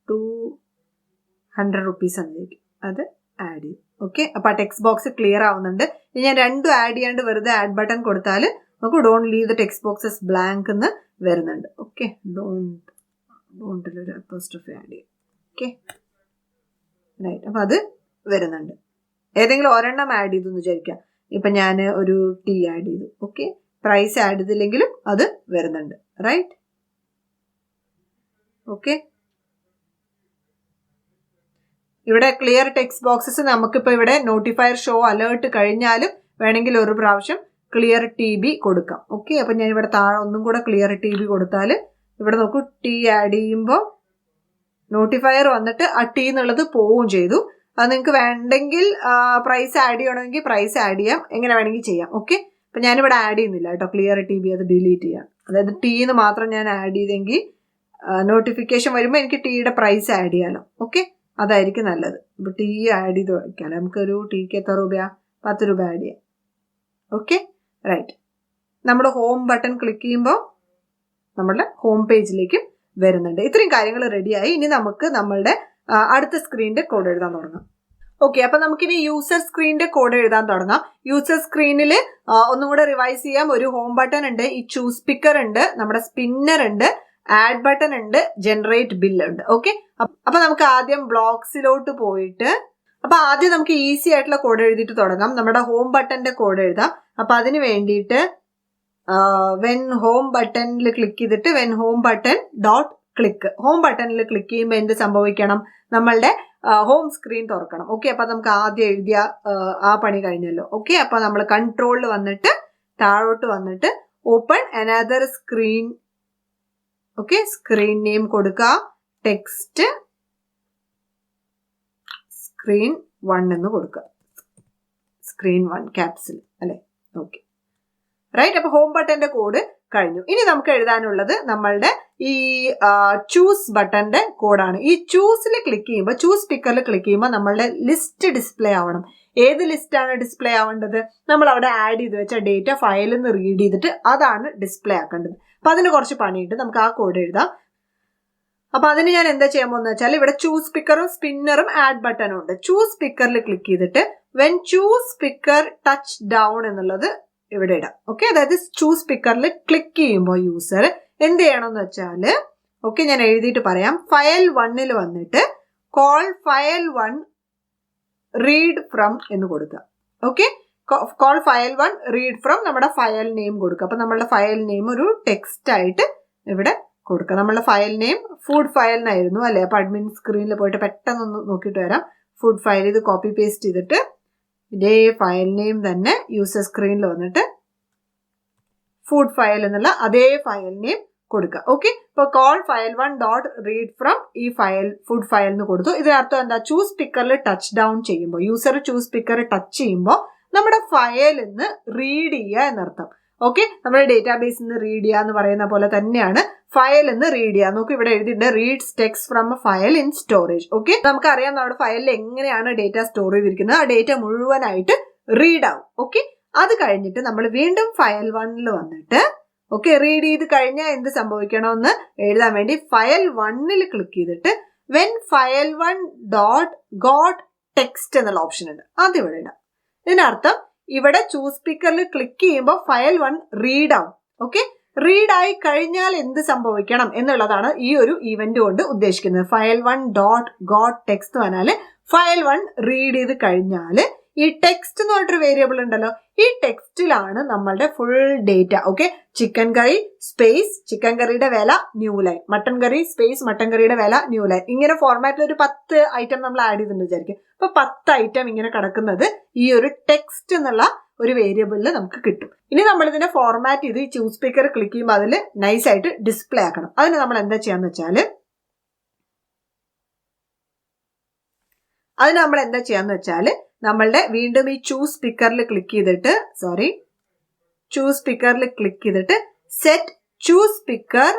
200 rupees എന്നായിരിക്കും, അത് ആഡ് ചെയ്യും. ഓക്കെ, അപ്പൊ ആ ടെക്സ്റ്റ് ബോക്സ് ക്ലിയർ ആവുന്നുണ്ട്. ഇനി ഞാൻ 2 ആഡ് ചെയ്യാണ്ട് വെറുതെ ആഡ് ബട്ടൺ കൊടുത്താൽ നമുക്ക് don't leave the text boxes blank എന്ന് വരുന്നുണ്ട്. ഓക്കെ, ഡോണ്ടിലൊരു അപ്പോസ്ട്രോഫി ആഡ് ചെയ്യും. ഓക്കെ, റൈറ്റ്, അപ്പൊ അത് വരുന്നുണ്ട്. ഏതെങ്കിലും ഒരെണ്ണം ആഡ് ചെയ്തു എന്ന് വിചാരിക്കാം. ഇപ്പൊ ഞാൻ ഒരു ടീ ആഡ് ചെയ്തു. ഓക്കെ, പ്രൈസ് ആഡ് ചെയ്തില്ലെങ്കിലും അത് വരുന്നുണ്ട്. റൈറ്റ്, ഓക്കെ, ഇവിടെ ക്ലിയർ ടെക്സ്റ്റ് ബോക്സസ് നമുക്കിപ്പോൾ ഇവിടെ നോട്ടിഫയർ ഷോ അലേർട്ട് കഴിഞ്ഞാലും വേണമെങ്കിൽ ഒരു പ്രാവശ്യം ക്ലിയർ TB കൊടുക്കാം. ഓക്കെ, അപ്പം ഞാൻ ഇവിടെ താഴെ ഒന്നും കൂടെ ക്ലിയർ TB കൊടുത്താൽ ഇവിടെ നോക്കൂ, ടീ ആഡ് ചെയ്യുമ്പോൾ നോട്ടിഫയർ വന്നിട്ട് ആ ടി എന്നുള്ളത് പോവുകയും ചെയ്തു. അത് നിങ്ങൾക്ക് വേണ്ടെങ്കിൽ പ്രൈസ് ആഡ് ചെയ്യണമെങ്കിൽ പ്രൈസ് ആഡ് ചെയ്യാം, എങ്ങനെ വേണമെങ്കിൽ ചെയ്യാം. ഓക്കെ, അപ്പം ഞാനിവിടെ ആഡ് ചെയ്യുന്നില്ല കേട്ടോ. ക്ലിയർ TB അത് ഡിലീറ്റ് ചെയ്യാം. അതായത് ടീന്ന് മാത്രം ഞാൻ ആഡ് ചെയ്തെങ്കിൽ നോട്ടിഫിക്കേഷൻ വരുമ്പോൾ എനിക്ക് ടീയുടെ പ്രൈസ് ആഡ് ചെയ്യാമല്ലോ. ഓക്കെ, അതായിരിക്കും നല്ലത്. ഇപ്പോൾ ടീ ആഡ് ചെയ്ത് വയ്ക്കാം. നമുക്കൊരു ടീക്ക് എത്ര രൂപയാ? 10 രൂപ ആഡ് ചെയ്യാം. Okay, right. നമ്മുടെ ഹോം ബട്ടൺ ക്ലിക്ക് ചെയ്യുമ്പോൾ നമ്മളുടെ ഹോം പേജിലേക്ക് വരുന്നുണ്ട്. ഇത്രയും കാര്യങ്ങൾ റെഡിയായി. ഇനി നമുക്ക് നമ്മളുടെ അടുത്ത സ്ക്രീനിന്റെ കോഡ് എഴുതാൻ തുടങ്ങാം. ഓക്കെ, അപ്പൊ നമുക്കിനി യൂസർ സ്ക്രീനിന്റെ കോഡ് എഴുതാൻ തുടങ്ങാം. യൂസർ സ്ക്രീനിൽ ഒന്നും കൂടെ റിവൈസ് ചെയ്യാം. ഒരു ഹോം ബട്ടൺ ഉണ്ട്, ഈ ചൂസ് പിക്കർ ഉണ്ട്, നമ്മുടെ സ്പിന്നർ ഉണ്ട്, ആഡ് ബട്ടൺ ഉണ്ട്, ജനറേറ്റ് ബില്ല് ഉണ്ട്. ഓക്കെ, അപ്പൊ നമുക്ക് ആദ്യം ബ്ലോക്സിലോട്ട് പോയിട്ട് അപ്പൊ ആദ്യം നമുക്ക് ഈസി ആയിട്ടുള്ള കോഡ് എഴുതിയിട്ട് തുടങ്ങാം. നമ്മുടെ ഹോം ബട്ടന്റെ കോഡ് എഴുതാം. അപ്പൊ അതിന് വേണ്ടിയിട്ട് വെൻ ഹോം ബട്ടണിൽ ക്ലിക്ക് ചെയ്തിട്ട് when home button dot click, home ബട്ടണിൽ ക്ലിക്ക് ചെയ്യുമ്പോൾ എന്ത് സംഭവിക്കണം? നമ്മളുടെ ഹോം സ്ക്രീൻ തുറക്കണം. ഓക്കെ, അപ്പൊ നമുക്ക് ആദ്യം എഴുതിയ ആ പണി കഴിഞ്ഞല്ലോ. ഓക്കെ, അപ്പൊ നമ്മൾ കൺട്രോളിൽ വന്നിട്ട് താഴോട്ട് വന്നിട്ട് open another screen. Okay, screen name കൊടുക്കുക, ടെക്സ്റ്റ് സ്ക്രീൻ 1 എന്ന് കൊടുക്കുക. സ്ക്രീൻ 1 ക്യാപ്സിൽ അല്ലെ? Okay, right. അപ്പൊ ഹോം ബട്ടന്റെ കോഡ് കഴിഞ്ഞു. ഇനി നമുക്ക് എഴുതാനുള്ളത് നമ്മളുടെ ഈ ചൂസ് ബട്ടന്റെ കോഡാണ്. ഈ ചൂസിൽ ക്ലിക്ക് ചെയ്യുമ്പോൾ, ചൂസ് പിക്കറിൽ ക്ലിക്ക് ചെയ്യുമ്പോൾ നമ്മളുടെ ലിസ്റ്റ് ഡിസ്പ്ലേ ആവണം. ഏത് ലിസ്റ്റാണ് ഡിസ്പ്ലേ ആവേണ്ടത്? നമ്മൾ അവിടെ ആഡ് ചെയ്ത് വെച്ച ഡേറ്റ ഫയലിൽ നിന്ന് റീഡ് ചെയ്തിട്ട് അതാണ് ഡിസ്പ്ലേ ആക്കേണ്ടത്. അപ്പൊ അതിന് കുറച്ച് പണിയുണ്ട്. നമുക്ക് ആ കോഡ് എഴുതാം. അപ്പൊ അതിന് ഞാൻ എന്താ ചെയ്യാൻ പോകുന്നത് വെച്ചാൽ ഇവിടെ ചൂസ് പിക്കറും സ്പിന്നറും ആഡ് ബട്ടണും ഉണ്ട്. ചൂസ് പിക്കറിൽ ക്ലിക്ക് ചെയ്തിട്ട് when choose picker touch down എന്നുള്ളത് ഇവിടെ ഇടാം. ഓക്കെ, അതായത് ചൂസ് പിക്കറിൽ ക്ലിക്ക് ചെയ്യുമ്പോൾ യൂസർ എന്ത് ചെയ്യണമെന്ന് വെച്ചാൽ, ഓക്കെ ഞാൻ എഴുതിയിട്ട് പറയാം, ഫയൽ 1ൽ വന്നിട്ട് കോൾ ഫയൽ 1 റീഡ് ഫ്രം എന്ന് കൊടുക്കുക. Okay, call file 1 read from നമ്മുടെ ഫയൽ നെയിം കൊടുക്കുക. അപ്പൊ നമ്മളുടെ ഫയൽ നെയിം ഒരു ടെക്സ്റ്റ് ആയിട്ട് ഇവിടെ കൊടുക്കുക. നമ്മളുടെ ഫയൽ നെയിം ഫുഡ് ഫയൽ എന്നായിരുന്നു അല്ലെ? അപ്പൊ അഡ്മിൻ സ്ക്രീനിൽ പോയിട്ട് പെട്ടെന്ന് നോക്കിയിട്ട് വരാം. ഫുഡ് ഫയൽ ഇത് കോപ്പി പേസ്റ്റ് ചെയ്തിട്ട് ഇതേ ഫയൽ നെയിം തന്നെ യൂസർ സ്ക്രീനിൽ വന്നിട്ട് ഫുഡ് ഫയൽ എന്നുള്ള അതേ ഫയൽ നെയിം കൊടുക്കുക. ഓക്കെ, ഇപ്പൊ call file 1 dot read from ഈ ഫയൽ ഫുഡ് ഫയൽ എന്ന് കൊടുത്തു. ഇതിനർത്ഥം എന്താ? ചൂസ് പിക്കറിൽ ടച്ച് ഡൗൺ ചെയ്യുമ്പോൾ, യൂസർ ചൂസ് പിക്കർ ടച്ച് ചെയ്യുമ്പോൾ നമ്മുടെ ഫയലിൽ നിന്ന് റീഡ് ചെയ്യുക എന്നർത്ഥം. ഓക്കെ, നമ്മുടെ ഡേറ്റാബേസിൽ നിന്ന് റീഡ് ചെയ്യുക എന്ന് പറയുന്ന പോലെ തന്നെയാണ് ഫയലിൽ നിന്ന് റീഡ് ചെയ്യുക. നമുക്ക് ഇവിടെ എഴുതിയിട്ടുണ്ട് reads text from A file in storage. Okay, നമുക്കറിയാം നമ്മുടെ ഫയലിൽ എങ്ങനെയാണ് ഡേറ്റ സ്റ്റോർ ചെയ്തിരിക്കുന്നത്. ആ ഡേറ്റ മുഴുവനായിട്ട് റീഡ് ആവും. ഓക്കെ, അത് കഴിഞ്ഞിട്ട് നമ്മൾ വീണ്ടും ഫയൽ 1ൽ വന്നിട്ട് ഓക്കെ റീഡ് ചെയ്ത് കഴിഞ്ഞാൽ എന്ത് സംഭവിക്കണമെന്ന് എഴുതാൻ വേണ്ടി ഫയൽ 1ൽ ക്ലിക്ക് ചെയ്തിട്ട് when file 1 dot got text എന്നുള്ള ഓപ്ഷൻ ഉണ്ട്, അത് ഇവിടെ ഇടാം. ഇതിനർത്ഥം ഇവിടെ ചൂസ് പിക്കറിൽ ക്ലിക്ക് ചെയ്യുമ്പോൾ ഫയൽ 1 റീഡ് ആവും. ഓക്കെ, റീഡ് ആയി കഴിഞ്ഞാൽ എന്ത് സംഭവിക്കണം എന്നുള്ളതാണ് ഈ ഒരു ഈവന്റ് കൊണ്ട് ഉദ്ദേശിക്കുന്നത്. ഫയൽ 1 ഡോട്ട് ഗോട്ട് ടെക്സ്റ്റ് പറഞ്ഞാല് ഫയൽ 1 റീഡ് ചെയ്ത് കഴിഞ്ഞാൽ ഈ ടെക്സ്റ്റ് എന്ന് പറഞ്ഞിട്ടൊരു വേരിയബിൾ ഉണ്ടല്ലോ, ഈ ടെക്സ്റ്റിലാണ് നമ്മളുടെ full data. Okay, chicken curry space chicken കറിയുടെ വില ന്യൂ ലൈൻ, മട്ടൻ കറി സ്പേസ് മട്ടൻ കറിയുടെ വില ന്യൂ ലൈൻ, ഇങ്ങനെ ഫോർമാറ്റിൽ ഒരു 10 ഐറ്റം നമ്മൾ ആഡ് ചെയ്തിട്ടുണ്ട് വിചാരിക്കും. അപ്പൊ 10 ഐറ്റം ഇങ്ങനെ കിടക്കുന്നത് ഈ ഒരു ടെക്സ്റ്റ് എന്നുള്ള ഒരു വേരിയബിളിൽ നമുക്ക് കിട്ടും. ഇനി നമ്മൾ ഇതിനെ ഫോർമാറ്റ് ചെയ്ത് ഈ ചൂസ് സ്പീക്കർ ക്ലിക്ക് ചെയ്യുമ്പോൾ അതിൽ നൈസായിട്ട് ഡിസ്പ്ലേ ആക്കണം. അതിന് നമ്മൾ എന്താ ചെയ്യാന്ന് വെച്ചാല് നമ്മളുടെ വീണ്ടും ഈ ചൂസ് സ്പീക്കറിൽ ക്ലിക്ക് ചെയ്തിട്ട് set choose speaker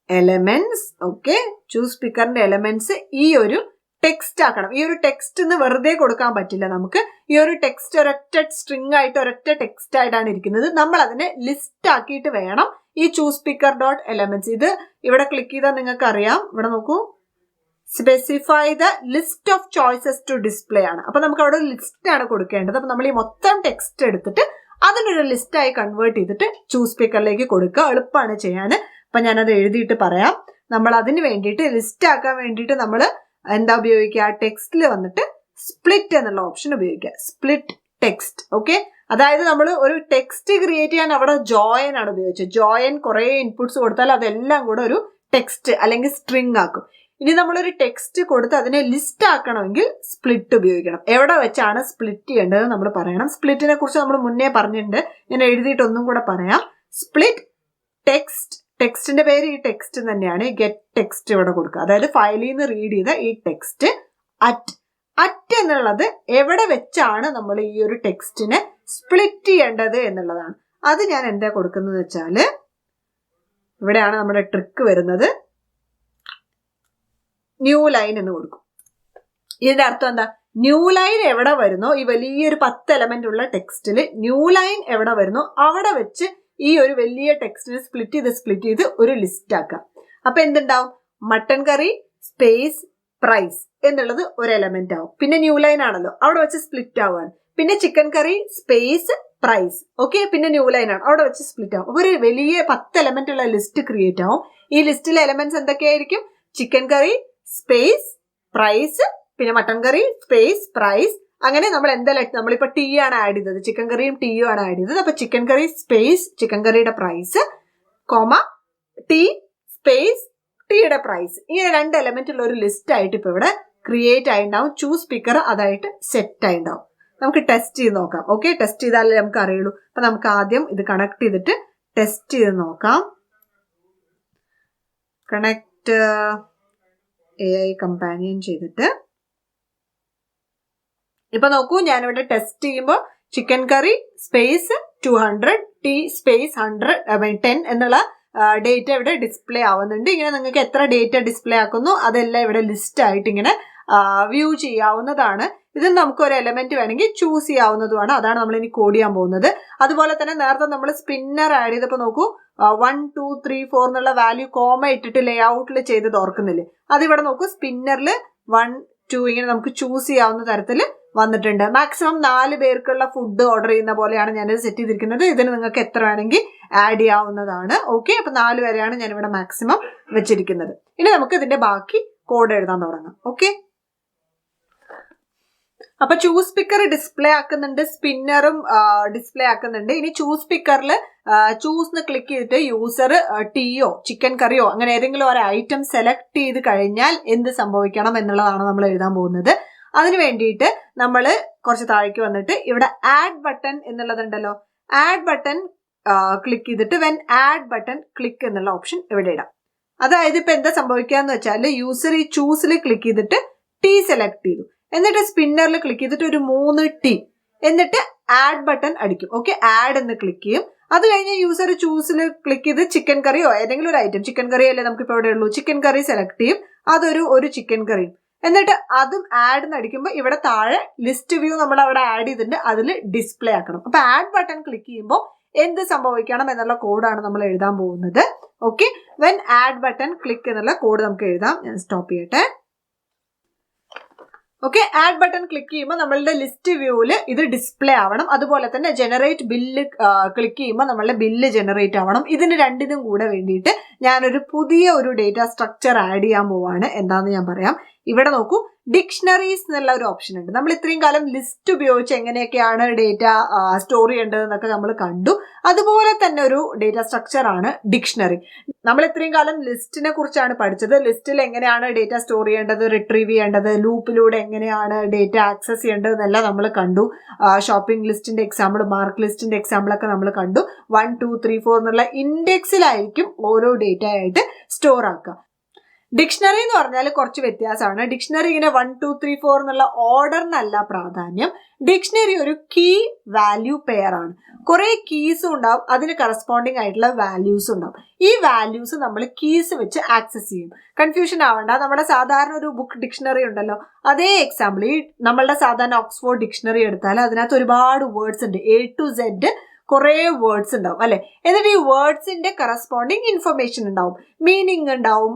elements. Okay, choose സ്പീക്കറിന്റെ എലമെന്റ്സ് ഈ ഒരു ടെക്സ്റ്റ് ആക്കണം. ഈ ഒരു ടെക്സ്റ്റ് എന്ന് വെറുതെ കൊടുക്കാൻ പറ്റില്ല നമുക്ക്. ഈ ഒരു ടെക്സ്റ്റ് ഒരൊറ്റ സ്ട്രിംഗ് ആയിട്ട് ഒരൊറ്റ ടെക്സ്റ്റ് ആയിട്ടാണ് ഇരിക്കുന്നത്. നമ്മൾ അതിനെ ലിസ്റ്റ് ആക്കിയിട്ട് വേണം ഈ ചൂസ് സ്പീക്കർ ഡോട്ട് എലമെന്റ്സ്. ഇത് ഇവിടെ ക്ലിക്ക് ചെയ്താൽ നിങ്ങൾക്ക് അറിയാം, ഇവിടെ നോക്കൂ, specify the list of choices to display ആണ്. അപ്പൊ നമുക്ക് അവിടെ ഒരു ലിസ്റ്റ് ആണ് കൊടുക്കേണ്ടത്. അപ്പൊ നമ്മൾ ഈ മൊത്തം ടെക്സ്റ്റ് എടുത്തിട്ട് അതിനൊരു ലിസ്റ്റായി കൺവേർട്ട് ചെയ്തിട്ട് ചൂസ് സ്പീക്കറിലേക്ക് കൊടുക്കുക. എളുപ്പമാണ് ചെയ്യാൻ. അപ്പൊ ഞാനത് എഴുതിയിട്ട് പറയാം. നമ്മൾ അതിന് വേണ്ടിയിട്ട് ലിസ്റ്റ് ആക്കാൻ വേണ്ടിയിട്ട് നമ്മൾ എന്താ ഉപയോഗിക്കുക? ടെക്സ്റ്റിൽ വന്നിട്ട് സ്പ്ലിറ്റ് എന്നുള്ള ഓപ്ഷൻ ഉപയോഗിക്കുക. Split text. ഓക്കെ, അതായത് നമ്മൾ ഒരു ടെക്സ്റ്റ് ക്രിയേറ്റ് ചെയ്യാൻ അവിടെ ജോയിൻ ആണ് ഉപയോഗിച്ചത്. ജോയിൻ കുറെ ഇൻപുട്സ് കൊടുത്താൽ അതെല്ലാം കൂടെ ഒരു ടെക്സ്റ്റ് അല്ലെങ്കിൽ സ്ട്രിംഗ് ആക്കും. ഇനി നമ്മളൊരു ടെക്സ്റ്റ് കൊടുത്ത് അതിനെ ലിസ്റ്റ് ആക്കണമെങ്കിൽ സ്പ്ലിറ്റ് ഉപയോഗിക്കണം. എവിടെ വെച്ചാണ് സ്പ്ലിറ്റ് ചെയ്യേണ്ടത് നമ്മൾ പറയണം. സ്പ്ലിറ്റിനെ കുറിച്ച് നമ്മൾ മുന്നേ പറഞ്ഞിട്ടുണ്ട്, ഞാൻ എഴുതിയിട്ട് ഒന്നും കൂടെ പറയാം. സ്പ്ലിറ്റ് ടെക്സ്റ്റ് ടെക്സ്റ്റിന്റെ പേര് ഈ ടെക്സ്റ്റ് തന്നെയാണ്. ഗെറ്റ് ടെക്സ്റ്റ് ഇവിടെ കൊടുക്കുക. അതായത് ഫയലിൽ നിന്ന് റീഡ് ചെയ്ത ഈ ടെക്സ്റ്റ് അറ്റ് എന്നുള്ളത് എവിടെ വെച്ചാണ് നമ്മൾ ഈ ഒരു ടെക്സ്റ്റിനെ സ്പ്ലിറ്റ് ചെയ്യേണ്ടത് എന്നുള്ളതാണ്. അത് ഞാൻ എന്താ കൊടുക്കുന്നത് വെച്ചാല് ഇവിടെയാണ് നമ്മുടെ ട്രിക്ക് വരുന്നത്. ന്യൂ ലൈൻ എന്ന് കൊടുക്കും. ഇതിന്റെ അർത്ഥം എന്താ? ന്യൂ ലൈൻ എവിടെ വരുന്നോ, ഈ വലിയൊരു 10 എലമെന്റ് ഉള്ള ടെക്സ്റ്റിൽ ന്യൂ ലൈൻ എവിടെ വരുന്നോ അവിടെ വെച്ച് ഈ ഒരു വലിയ ടെക്സ്റ്റിനെ സ്പ്ലിറ്റ് ചെയ്ത് ഒരു ലിസ്റ്റ് ആക്കാം. അപ്പൊ എന്തുണ്ടാവും? മട്ടൺ കറി സ്പേസ് പ്രൈസ് എന്നുള്ളത് ഒരു എലമെന്റ് ആവും. പിന്നെ ന്യൂ ലൈൻ ആണല്ലോ, അവിടെ വെച്ച് സ്പ്ലിറ്റ് ആവുകയാണ്. പിന്നെ chicken curry space price. Okay, പിന്നെ ന്യൂ ലൈൻ ആണ്, അവിടെ വെച്ച് സ്പ്ലിറ്റ് ആവും. ഒരു വലിയ 10 എലമെന്റ് ഉള്ള ലിസ്റ്റ് ക്രിയേറ്റ് ആവും. ഈ ലിസ്റ്റിലെ എലമെന്റ്സ് എന്തൊക്കെയായിരിക്കും? ചിക്കൻ കറി സ്പേസ് പ്രൈസ്, പിന്നെ മട്ടൺ കറി സ്പേസ് പ്രൈസ്. അങ്ങനെ നമ്മൾ നമ്മളിപ്പോ ടീ ആണ് ആഡ് ചെയ്തത്, ചിക്കൻ കറിയും ടീയും ആണ് ആഡ് ചെയ്തത്. അപ്പൊ ചിക്കൻ കറി സ്പേസ് ചിക്കൻ കറിയുടെ പ്രൈസ്, കോമ ടീ സ്പേസ് ടീയുടെ പ്രൈസ്. ഇങ്ങനെ 2 എലമെന്റ് ഉള്ള ഒരു ലിസ്റ്റ് ആയിട്ട് ഇപ്പൊ ഇവിടെ ക്രിയേറ്റ് ആയിണ്ടാവും. ചൂസ് സ്പീക്കർ അതായിട്ട് സെറ്റ് ആയിണ്ടാവും. നമുക്ക് ടെസ്റ്റ് ചെയ്ത് നോക്കാം. ഓക്കെ, ടെസ്റ്റ് ചെയ്താലേ നമുക്ക് അറിയുള്ളൂ. അപ്പൊ നമുക്ക് ആദ്യം ഇത് കണക്ട് ചെയ്തിട്ട് ടെസ്റ്റ് ചെയ്ത് നോക്കാം. കണക്ട് AI കമ്പാനിയൻ ചെയ്തിട്ട് ഇപ്പൊ നോക്കൂ, ഞാനിവിടെ ടെസ്റ്റ് ചെയ്യുമ്പോൾ chicken curry space 200 tea space 10 എന്നുള്ള ഡേറ്റ ഇവിടെ ഡിസ്പ്ലേ ആവുന്നുണ്ട്. ഇങ്ങനെ നിങ്ങൾക്ക് എത്ര ഡേറ്റ ഡിസ്പ്ലേ ആക്കുന്നു അതെല്ലാം ഇവിടെ ലിസ്റ്റ് ആയിട്ട് ഇങ്ങനെ വ്യൂ ചെയ്യാവുന്നതാണ്. ഇതിൽ നമുക്ക് ഒരു എലമെന്റ് വേണമെങ്കിൽ ചൂസ് ചെയ്യാവുന്നതുമാണ്. അതാണ് നമ്മൾ ഇനി കോഡ് ചെയ്യാൻ പോകുന്നത്. അതുപോലെ തന്നെ നേരത്തെ നമ്മൾ സ്പിന്നർ ആഡ് ചെയ്തപ്പോൾ നോക്കൂ, 1 2 3 4 എന്നുള്ള വാല്യൂ കോമ ഇട്ടിട്ട് ലേ ഔട്ടിൽ ചെയ്തത് ഓർക്കുന്നില്ലേ? അതിവിടെ നോക്കൂ, സ്പിന്നറിൽ 1 2 ഇങ്ങനെ നമുക്ക് ചൂസ് ചെയ്യാവുന്ന തരത്തിൽ വന്നിട്ടുണ്ട്. മാക്സിമം 4 പേർക്കുള്ള ഫുഡ് ഓർഡർ ചെയ്യുന്ന പോലെയാണ് ഞാനിത് സെറ്റ് ചെയ്തിരിക്കുന്നത്. ഇതിന് നിങ്ങൾക്ക് എത്ര വേണമെങ്കിൽ ആഡ് ചെയ്യാവുന്നതാണ്. ഓക്കെ, അപ്പൊ 4 വരെയാണ് ഞാനിവിടെ മാക്സിമം വെച്ചിരിക്കുന്നത്. ഇനി നമുക്ക് ഇതിന്റെ ബാക്കി കോഡ് എഴുതാൻ തുടങ്ങാം. ഓക്കെ, അപ്പൊ ചൂസ് സ്പീക്കർ ഡിസ്പ്ലേ ആക്കുന്നുണ്ട്, സ്പിന്നറും ഡിസ്പ്ലേ ആക്കുന്നുണ്ട്. ഇനി ചൂസ് സ്പീക്കറിൽ ചൂസ് ക്ലിക്ക് ചെയ്തിട്ട് യൂസർ ടീയോ ചിക്കൻ കറിയോ അങ്ങനെ ഏതെങ്കിലും ഒരു ഐറ്റം സെലക്ട് ചെയ്ത് കഴിഞ്ഞാൽ എന്ത് സംഭവിക്കണം എന്നുള്ളതാണ് നമ്മൾ എഴുതാൻ പോകുന്നത്. അതിന് വേണ്ടിയിട്ട് നമ്മൾ കുറച്ച് താഴേക്ക് വന്നിട്ട് ഇവിടെ ആഡ് ബട്ടൺ എന്നുള്ളതുണ്ടല്ലോ, ആഡ് ബട്ടൺ ക്ലിക്ക് ചെയ്തിട്ട് വെൻ ആഡ് ബട്ടൺ ക്ലിക്ക് എന്നുള്ള ഓപ്ഷൻ ഇവിടെ ഇടാം. അതായത് ഇപ്പൊ എന്താ സംഭവിക്കാന്ന് വെച്ചാൽ യൂസർ ഈ ചൂസിൽ ക്ലിക്ക് ചെയ്തിട്ട് ടീ സെലക്ട് ചെയ്തു, എന്നിട്ട് സ്പിന്നറിൽ ക്ലിക്ക് ചെയ്തിട്ട് ഒരു 3 ടീ, എന്നിട്ട് ആഡ് ബട്ടൺ അടിക്കും. ഓക്കെ, ആഡ് എന്ന് ക്ലിക്ക് ചെയ്യും. അത് കഴിഞ്ഞ് യൂസർ ചൂസിൽ ക്ലിക്ക് ചെയ്ത് ചിക്കൻ കറിയോ ഏതെങ്കിലും ഒരു ഐറ്റം, ചിക്കൻ കറി അല്ലേ നമുക്കിപ്പോൾ ഇവിടെ ഉള്ളൂ, ചിക്കൻ കറി സെലക്ട് ചെയ്യും. അതൊരു ചിക്കൻ കറിയും, എന്നിട്ട് അതും ആഡ് എന്ന് അടിക്കുമ്പോൾ ഇവിടെ താഴെ ലിസ്റ്റ് വ്യൂ നമ്മൾ അവിടെ ആഡ് ചെയ്തിട്ടുണ്ട്, അതിൽ ഡിസ്പ്ലേ ആക്കണം. അപ്പൊ ആഡ് ബട്ടൺ ക്ലിക്ക് ചെയ്യുമ്പോൾ എന്ത് സംഭവിക്കണം എന്നുള്ള കോഡാണ് നമ്മൾ എഴുതാൻ പോകുന്നത്. Okay, when add button click എന്നുള്ള കോഡ് നമുക്ക് എഴുതാം. ഞാൻ സ്റ്റോപ്പ് ചെയ്യട്ടെ. ഓക്കെ, ആഡ് ബട്ടൺ ക്ലിക്ക് ചെയ്യുമ്പോൾ നമ്മളുടെ ലിസ്റ്റ് വ്യൂവിൽ ഇത് ഡിസ്പ്ലേ ആവണം. അതുപോലെ തന്നെ ജനറേറ്റ് ബില്ല് ക്ലിക്ക് ചെയ്യുമ്പോൾ നമ്മളുടെ ബില്ല് ജനറേറ്റ് ആവണം. ഇതിന് രണ്ടിനും കൂടെ വേണ്ടിയിട്ട് ഞാനൊരു പുതിയ ഒരു ഡേറ്റ സ്ട്രക്ചർ ആഡ് ചെയ്യാൻ പോവാണ്. എന്താണെന്ന് ഞാൻ പറയാം. ഇവിടെ നോക്കൂ, ഡിക്ഷണറീസ് എന്നുള്ള ഒരു ഓപ്ഷൻ ഉണ്ട്. നമ്മൾ ഇത്രയും കാലം ലിസ്റ്റ് ഉപയോഗിച്ച് എങ്ങനെയൊക്കെയാണ് ഡേറ്റ സ്റ്റോർ ചെയ്യേണ്ടത് എന്നൊക്കെ നമ്മൾ കണ്ടു. അതുപോലെ തന്നെ ഒരു ഡേറ്റ സ്ട്രക്ചർ ആണ് ഡിക്ഷണറി. നമ്മൾ ഇത്രയും കാലം ലിസ്റ്റിനെ കുറിച്ചാണ് പഠിച്ചത്. ലിസ്റ്റിൽ എങ്ങനെയാണ് ഡേറ്റ സ്റ്റോർ ചെയ്യേണ്ടത്, റിട്രീവ് ചെയ്യേണ്ടത്, ലൂപ്പിലൂടെ എങ്ങനെയാണ് ഡേറ്റ ആക്സസ് ചെയ്യേണ്ടത് എന്നെല്ലാം നമ്മൾ കണ്ടു. ഷോപ്പിംഗ് ലിസ്റ്റിന്റെ എക്സാമ്പിൾ, മാർക്ക് ലിസ്റ്റിന്റെ എക്സാമ്പിൾ ഒക്കെ നമ്മൾ കണ്ടു. 1 2 3 4 എന്നുള്ള ഇൻഡെക്സിലായിരിക്കും ഓരോ ഡേറ്റ ആയിട്ട് സ്റ്റോർ ആക്കുക. ഡിക്ഷണറി എന്ന് പറഞ്ഞാൽ കുറച്ച് വ്യത്യാസമാണ്. ഡിക്ഷണറി ഇങ്ങനെ 1 2 3 4 എന്നുള്ള ഓർഡറിനല്ല പ്രാധാന്യം. ഡിക്ഷണറി ഒരു കീ വാല്യൂ പെയർ ആണ്. കുറെ കീസും ഉണ്ടാവും, അതിന് കറസ്പോണ്ടിങ് ആയിട്ടുള്ള വാല്യൂസ് ഉണ്ടാവും. ഈ വാല്യൂസ് നമ്മൾ കീസ് വെച്ച് ആക്സസ് ചെയ്യും. കൺഫ്യൂഷൻ ആവണ്ട, നമ്മുടെ സാധാരണ ഒരു ബുക്ക് ഡിക്ഷണറി ഉണ്ടല്ലോ, അതേ എക്സാമ്പിൾ ഈ നമ്മളുടെ സാധാരണ ഓക്സ്ഫോർഡ് ഡിക്ഷണറി എടുത്താൽ അതിനകത്ത് ഒരുപാട് വേർഡ്സ് ഉണ്ട്, A to Z കുറെ വേർഡ്സ് ഉണ്ടാവും അല്ലെ. എന്നിട്ട് ഈ വേർഡ്സിന്റെ കറസ്പോണ്ടിങ് ഇൻഫർമേഷൻ ഉണ്ടാവും, മീനിങ് ഉണ്ടാവും.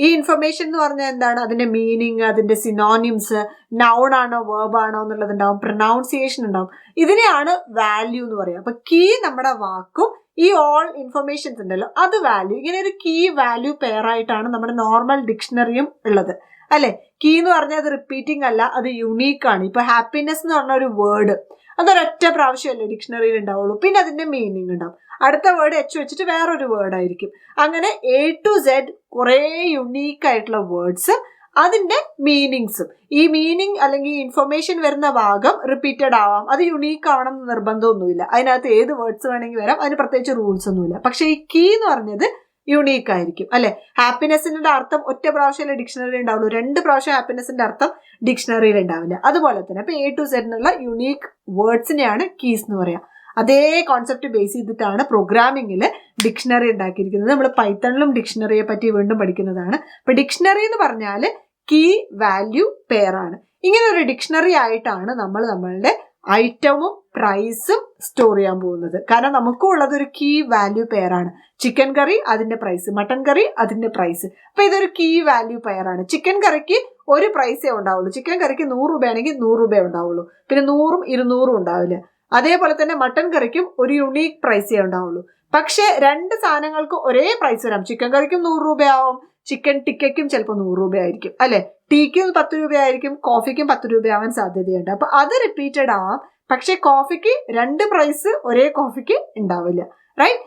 ഈ ഇൻഫർമേഷൻ എന്ന് പറഞ്ഞാൽ എന്താണ്? അതിന്റെ മീനിങ്, അതിന്റെ സിനോണിംസ്, നൗൺ ആണോ വേർബ് ആണോ എന്നുള്ളത് ഉണ്ടാവും, പ്രൊനൗൺസിയേഷൻ ഉണ്ടാവും. ഇതിനെയാണ് വാല്യൂ എന്ന് പറയുക. അപ്പൊ കീ നമ്മുടെ വാക്കും ഈ ഓൾ ഇൻഫർമേഷൻസ് ഉണ്ടല്ലോ അത് വാല്യൂ. ഇങ്ങനെ ഒരു കീ വാല്യൂ പെയർ ആയിട്ടാണ് നമ്മുടെ നോർമൽ ഡിക്ഷണറിയും ഉള്ളത് അല്ലെ. കീ എന്ന് പറഞ്ഞാൽ അത് റിപ്പീറ്റിംഗ് അല്ല, അത് യുണീക്ക് ആണ്. ഇപ്പൊ ഹാപ്പിനെസ് എന്ന് പറഞ്ഞ ഒരു വേർഡ് അതൊരൊറ്റ പ്രാവശ്യമല്ലേ ഡിക്ഷണറിയിൽ ഉണ്ടാവുള്ളൂ. പിന്നെ അതിന്റെ മീനിങ് ഉണ്ടാവും. അടുത്ത വേർഡ് H വെച്ചിട്ട് വേറൊരു വേർഡ് ആയിരിക്കും. അങ്ങനെ A to Z കുറെ യുണീക്ക് ആയിട്ടുള്ള വേർഡ്സ്, അതിന്റെ മീനിങ്സും. ഈ മീനിങ് അല്ലെങ്കിൽ ഇൻഫർമേഷൻ വരുന്ന ഭാഗം റിപ്പീറ്റഡ് ആവാം, അത് യുണീക്ക് ആവണം എന്ന് നിർബന്ധമൊന്നുമില്ല. അതിനകത്ത് ഏത് വേർഡ്സ് വേണമെങ്കിൽ വരാം, അതിന് പ്രത്യേകിച്ച് റൂൾസ് ഒന്നുമില്ല. പക്ഷെ ഈ കീ എന്ന് പറഞ്ഞത് യുണീക്ക് ആയിരിക്കും അല്ലെ. ഹാപ്പിനെസിന്റെ അർത്ഥം ഒറ്റ പ്രാവശ്യമല്ലേ ഡിക്ഷണറി ഉണ്ടാവുള്ളൂ, 2 പ്രാവശ്യം ഹാപ്പിനെസിന്റെ അർത്ഥം ഡിക്ഷണറിയിൽ ഉണ്ടാവില്ല. അതുപോലെ തന്നെ അപ്പൊ A to Z എന്നുള്ള യുണീക്ക് വേർഡ്സിനെയാണ് കീസ് എന്ന് പറയാം. അതേ കോൺസെപ്റ്റ് ബേസ് ചെയ്തിട്ടാണ് പ്രോഗ്രാമിംഗിൽ ഡിക്ഷണറി ഉണ്ടാക്കിയിരിക്കുന്നത്. നമ്മൾ പൈത്തണിലും ഡിക്ഷണറിയെ പറ്റി വീണ്ടും പഠിക്കുന്നതാണ്. അപ്പൊ ഡിക്ഷണറി എന്ന് പറഞ്ഞാൽ കീ വാല്യൂ പെയർ ആണ്. ഇങ്ങനെ ഒരു ഡിക്ഷണറി ആയിട്ടാണ് നമ്മൾ നമ്മളുടെ ഐറ്റവും പ്രൈസും സ്റ്റോർ ചെയ്യാൻ പോകുന്നത്. കാരണം നമുക്കും ഉള്ളത് ഒരു കീ വാല്യൂ പെയർ ആണ്. ചിക്കൻ കറി അതിന്റെ പ്രൈസ്, മട്ടൺ കറി അതിന്റെ പ്രൈസ്. അപ്പൊ ഇതൊരു കീ വാല്യൂ പെയർ ആണ്. ചിക്കൻ കറിക്ക് ഒരു പ്രൈസേ ഉണ്ടാവുള്ളൂ. ചിക്കൻ കറിക്ക് 100 രൂപയാണെങ്കിൽ 100 രൂപ ഉണ്ടാവുള്ളൂ, പിന്നെ 100ഉം 200ഉം ഉണ്ടാവില്ല. അതേപോലെ തന്നെ മട്ടൺ കറിക്കും ഒരു യുണീക്ക് പ്രൈസേ ഉണ്ടാവുള്ളൂ. പക്ഷെ 2 സാധനങ്ങൾക്ക് ഒരേ പ്രൈസ് വരാം. ചിക്കൻ കറിക്കും 100 രൂപയാവും, ചിക്കൻ ടിക്കയ്ക്കും ചിലപ്പോൾ 100 രൂപയായിരിക്കും അല്ലെ. ടീക്കും 10 രൂപയായിരിക്കും, കോഫിക്കും 10 രൂപയാവാൻ സാധ്യതയുണ്ട്. അപ്പൊ അത് റിപ്പീറ്റഡ് ആവാം. പക്ഷെ കോഫിക്ക് 2 പ്രൈസ് ഒരേ കോഫിക്ക് ഉണ്ടാവില്ല, റൈറ്റ്.